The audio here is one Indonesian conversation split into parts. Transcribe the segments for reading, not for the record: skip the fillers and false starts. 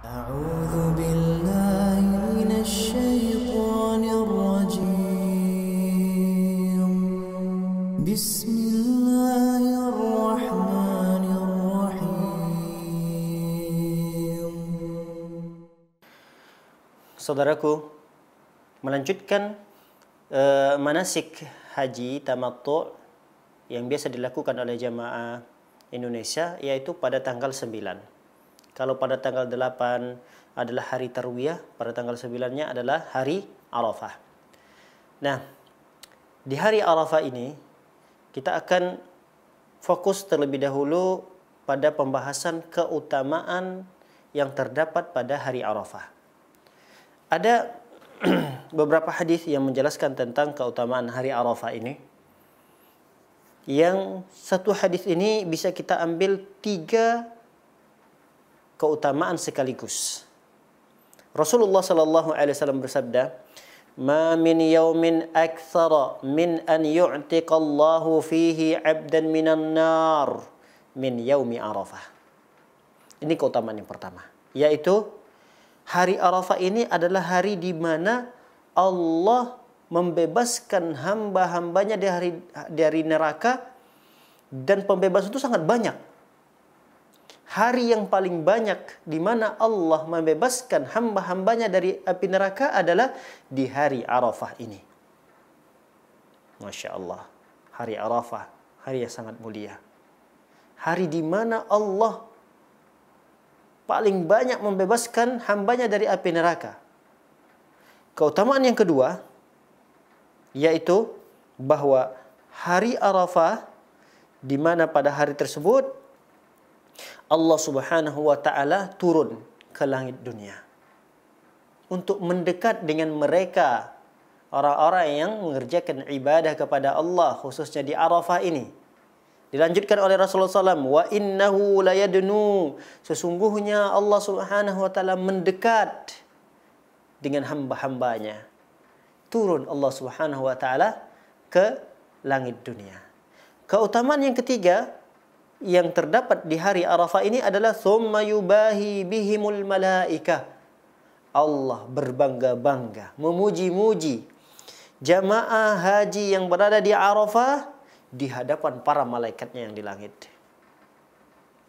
أعوذ بالله من الشيطان الرجيم بسم الله الرحمن الرحيم. Saudaraku, melanjutkan manasik haji tamattu' yang biasa dilakukan oleh jamaah Indonesia, yaitu pada tanggal 9. Kalau pada tanggal 8 adalah hari tarwiyah, pada tanggal 9-nya adalah hari Arafah. Nah, di hari Arafah ini kita akan fokus terlebih dahulu pada pembahasan keutamaan yang terdapat pada hari Arafah. Ada beberapa hadis yang menjelaskan tentang keutamaan hari Arafah ini. Yang satu hadis ini bisa kita ambil 3 keutamaan sekaligus. Rasulullah sallallahu alaihi wasallam bersabda, "Ma min yaumin aktsara min an yu'tiqallahu fihi 'abdan minan nar min yaumi Arafah." Ini keutamaan yang pertama, yaitu hari Arafah ini adalah hari di mana Allah membebaskan hamba-hambanya dari neraka, dan pembebasan itu sangat banyak. Hari yang paling banyak di mana Allah membebaskan hamba-hambanya dari api neraka adalah di hari Arafah ini. Masya Allah, hari Arafah, hari yang sangat mulia. Hari di mana Allah paling banyak membebaskan hambanya dari api neraka. Keutamaan yang kedua, yaitu bahwa hari Arafah, di mana pada hari tersebut Allah Subhanahu wa taala turun ke langit dunia untuk mendekat dengan mereka, orang-orang yang mengerjakan ibadah kepada Allah, khususnya di Arafah ini. Dilanjutkan oleh Rasulullah SAW, wa innahu layadnu, sesungguhnya Allah Subhanahu wa taala mendekat dengan hamba-hambanya. Turun Allah Subhanahu wa taala ke langit dunia. Keutamaan yang ketiga yang terdapat di hari Arafah ini adalah thumma yubahi bihimul malaikah. Allah berbangga-bangga, memuji-muji jamaah haji yang berada di Arafah di hadapan para malaikatnya yang di langit.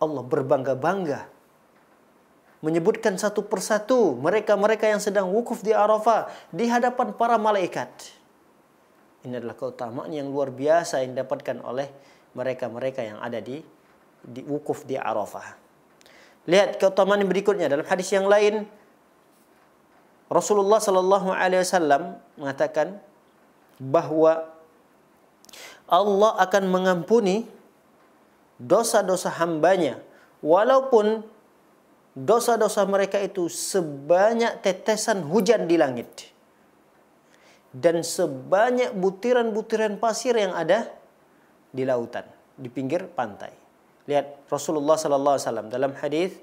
Allah berbangga-bangga menyebutkan satu persatu mereka-mereka yang sedang wukuf di Arafah di hadapan para malaikat. Ini adalah keutamaan yang luar biasa yang didapatkan oleh mereka-mereka yang ada di wukuf di Arafah. Lihat keutamaan yang berikutnya dalam hadis yang lain. Rasulullah sallallahu alaihi wasallam mengatakan bahwa Allah akan mengampuni dosa-dosa hambanya walaupun dosa-dosa mereka itu sebanyak tetesan hujan di langit dan sebanyak butiran-butiran pasir yang ada di lautan, di pinggir pantai. Lihat Rasulullah sallallahu alaihi wasallam dalam hadis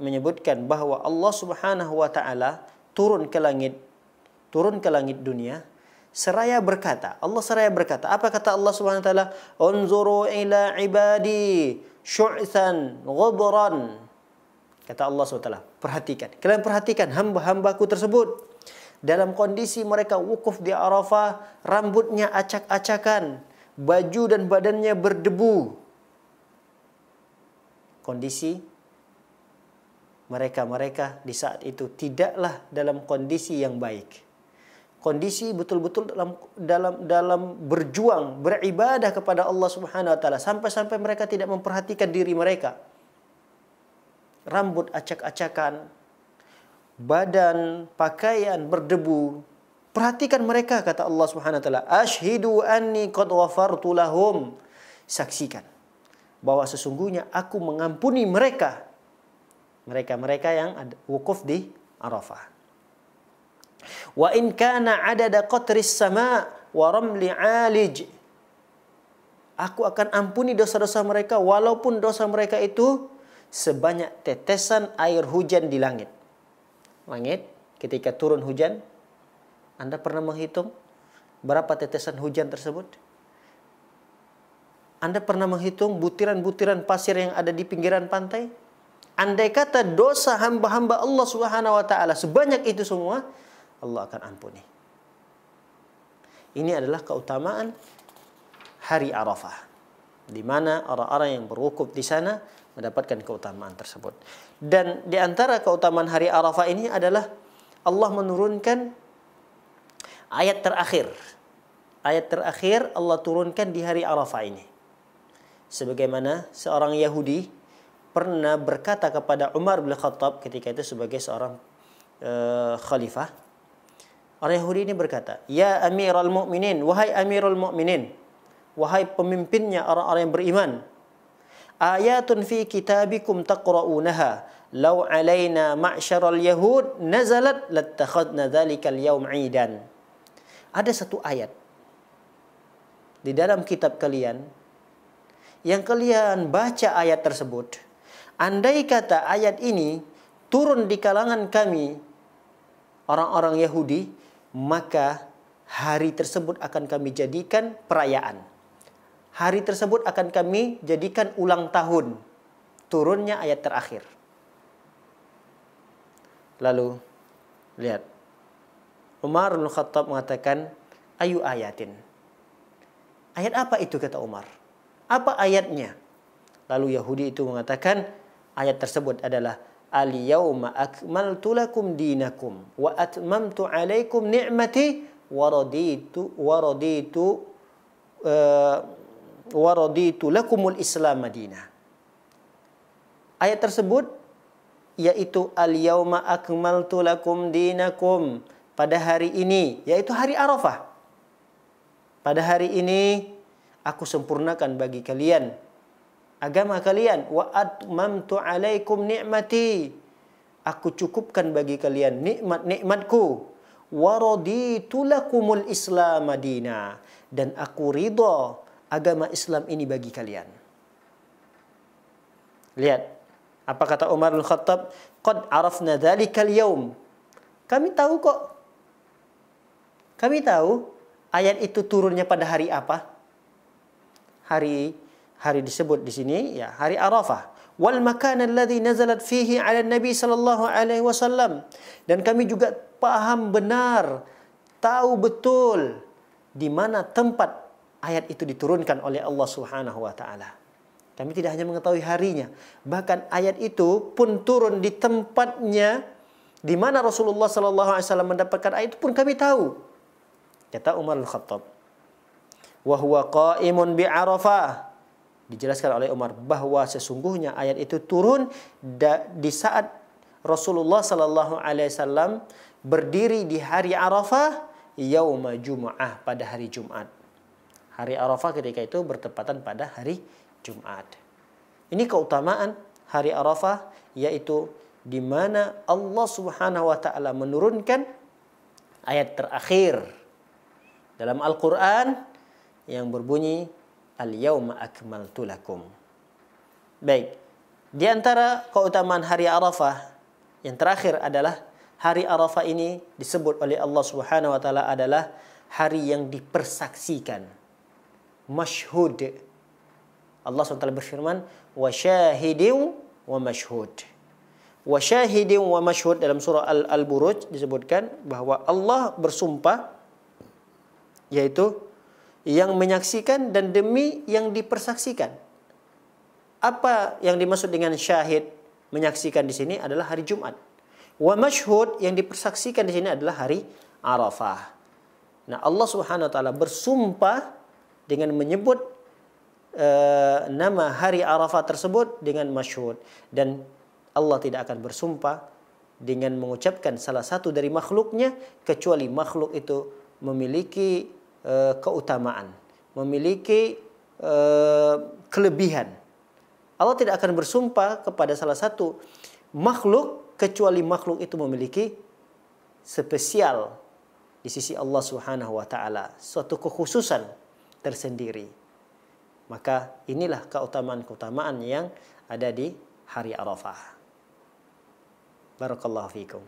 menyebutkan bahwa Allah Subhanahu wa taala turun ke langit dunia seraya berkata, apa kata Allah Subhanahu wa taala? Unzuru ila ibadi syu'than ghubran. Kata Allah Subhanahu wa taala, kalian perhatikan hamba-hambaku tersebut dalam kondisi mereka wukuf di Arafah, rambutnya acak-acakan, baju dan badannya berdebu. Kondisi mereka di saat itu tidaklah dalam kondisi yang baik. Kondisi betul-betul dalam berjuang, beribadah kepada Allah Subhanahu wa taala, sampai-sampai mereka tidak memperhatikan diri mereka. Rambut acak-acakan, badan, pakaian berdebu. Perhatikan mereka, kata Allah Subhanahu wa taala, "Ashhidu anni qad ghafartu lahum." Saksikan bahwa sesungguhnya aku mengampuni mereka yang wukuf di Arafah. Wa in kana adada qatris sama wa ramli alij. Aku akan ampuni dosa-dosa mereka walaupun dosa mereka itu sebanyak tetesan air hujan di langit. Langit ketika turun hujan, Anda pernah menghitung berapa tetesan hujan tersebut? Anda pernah menghitung butiran-butiran pasir yang ada di pinggiran pantai? Andai kata dosa hamba-hamba Allah Subhanahu wa taala sebanyak itu semua, Allah akan ampuni. Ini adalah keutamaan hari Arafah, di mana orang-orang yang berwukuf di sana mendapatkan keutamaan tersebut. Dan di antara keutamaan hari Arafah ini adalah Allah menurunkan ayat terakhir. Ayat terakhir Allah turunkan di hari Arafah ini. Sebagaimana seorang Yahudi pernah berkata kepada Umar bin Khattab ketika itu sebagai seorang khalifah. Orang Yahudi ini berkata, "Ya Amirul Mukminin, wahai Amirul Mukminin, wahai pemimpinnya orang-orang yang beriman, ayatun fi kitabikum taqra'unaha, law alaina ma'syaral yahud nazalat lattakhadna dzalikal yaum 'idan." Ada satu ayat di dalam kitab kalian yang kalian baca ayat tersebut. Andai kata ayat ini turun di kalangan kami, orang-orang Yahudi, maka hari tersebut akan kami jadikan perayaan. Hari tersebut akan kami jadikan ulang tahun turunnya ayat terakhir. Lalu, lihat. Umar bin Khattab mengatakan, ayu ayatin. Ayat apa itu, kata Umar? Apa ayatnya? Lalu Yahudi itu mengatakan, ayat tersebut adalah al-yawma akmaltu lakum dinakum wa atmamtu alaikum ni'mati wa raditu lakumul Islam madinah. Ayat tersebut yaitu al-yawma akmaltu lakum dinakum, pada hari ini, yaitu hari Arafah. Pada hari ini aku sempurnakan bagi kalian agama kalian, wa atmamtu alaikum ni'mati, aku cukupkan bagi kalian nikmat-nikmatku, wa raditu lakumul Islam madina, dan aku ridha agama Islam ini bagi kalian. Lihat apa kata Umar bin Khattab, qad arafna dzalikal yaum, kami tahu kok, kami tahu ayat itu turunnya pada hari apa. Hari disebut di sini ya hari Arafah. Wal makan alladhi nazalat fihi 'ala Nabi sallallahu alaihi wasallam, dan kami juga paham benar, tahu betul di mana tempat ayat itu diturunkan oleh Allah Subhanahu wa taala. Kami tidak hanya mengetahui harinya, bahkan ayat itu pun turun di tempatnya di mana Rasulullah sallallahu alaihi wasallam mendapatkan ayat itu pun kami tahu. Kata Umar bin Khattab, wa huwa qa'imun bi Arafah. Dijelaskan oleh Umar bahwa sesungguhnya ayat itu turun di saat Rasulullah sallallahu alaihi wasallam berdiri di hari Arafah yauma Jumu'ah, pada hari Jumat. Hari Arafah ketika itu bertepatan pada hari Jumat. Ini keutamaan hari Arafah, yaitu di mana Allah Subhanahu wa taala menurunkan ayat terakhir dalam Al-Qur'an yang berbunyi al-yawma akmaltu lakum. Baik, di antara keutamaan hari Arafah yang terakhir adalah hari Arafah ini disebut oleh Allah Subhanahu wa taala adalah hari yang dipersaksikan, masyhud. Allah SWT berfirman, wa syahidin wa masyhud. Wa syahidin wa masyhud, dalam surah Al-Buruj disebutkan bahwa Allah bersumpah, yaitu yang menyaksikan dan demi yang dipersaksikan. Apa yang dimaksud dengan syahid, menyaksikan di sini adalah hari Jumat. Wa masyhud, yang dipersaksikan di sini adalah hari Arafah. Nah, Allah Subhanahu wa taala bersumpah dengan menyebut nama hari Arafah tersebut dengan masyhud, dan Allah tidak akan bersumpah dengan mengucapkan salah satu dari makhluknya kecuali makhluk itu memiliki keutamaan, memiliki kelebihan. Allah tidak akan bersumpah kepada salah satu makhluk kecuali makhluk itu memiliki spesial di sisi Allah Subhanahu wa taala, suatu kekhususan tersendiri. Maka inilah keutamaan-keutamaan yang ada di hari Arafah. Barakallahu fiikum.